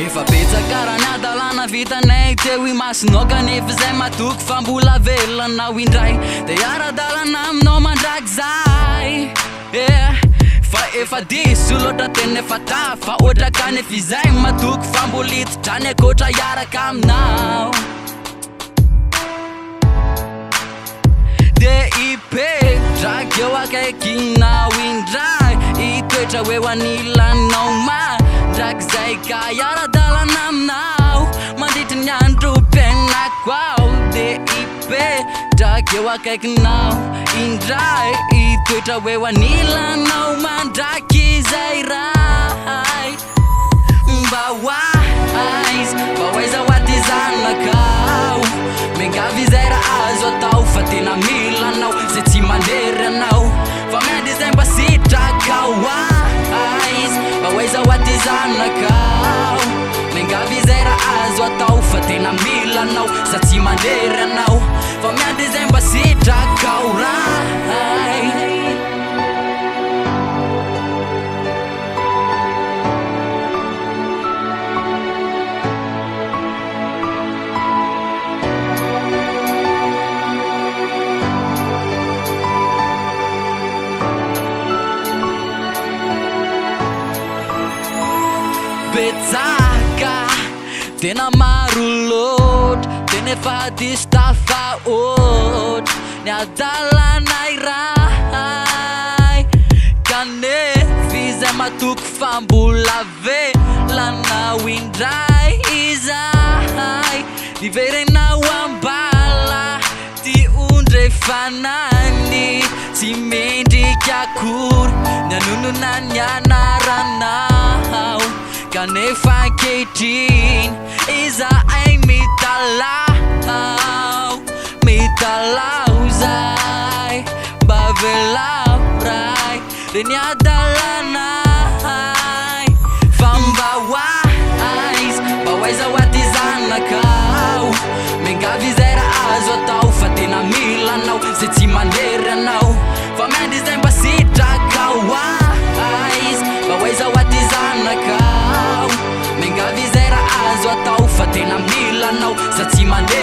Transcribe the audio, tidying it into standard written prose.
Efa betsaka raha niadalana vitanay teo imasinao kanefa zay matoky fa mbola velanao indray de ara-dalana aminao mandraky zay fa efa diso loatra tena efa tafa ohatra kanefa izay matoky fa mbola hitidrany akoatra hiaraka aminao de ipetraky eo akaikinao indray itoetra hoe ho anilanao mandraky zay ka ara-dalana aminao mandritry ny androm-piainako ao de ipetraky eo akaikinao indray itoetra hoe ho anilanao mandraky izay ray mba hoaiza hoaty zanakao mengavy izay raha azo atao fa tena mila anao zay tsy mandery anao fa miady izay mba sitrakao mba hoaiza hoaty zanakao mengavy izay raha azo atao fa tena mila anao za tsy mandery anao fa miady izay mba sitrakao ray betsaka tena maro loatra tena efa diso tafahoatra ny adalana iray kanefa izay matoky fa mbola velanao indray izay iverenao ambala ty ondre fanany tsy mendriky akory ny anonona ny anaranao kanefa ankehitriny izahay mitalao zay mba velao ray de ny adalanay fa mba hoaiza hoaty zanakao mengavy izay raha azo atao fa tena mila anao zay tsy mandery anao fa miady izay mba sitrakao mba hoaiza hoaty zanakao mengavy izay raha azo atao fa tena mila anao za tsy mandery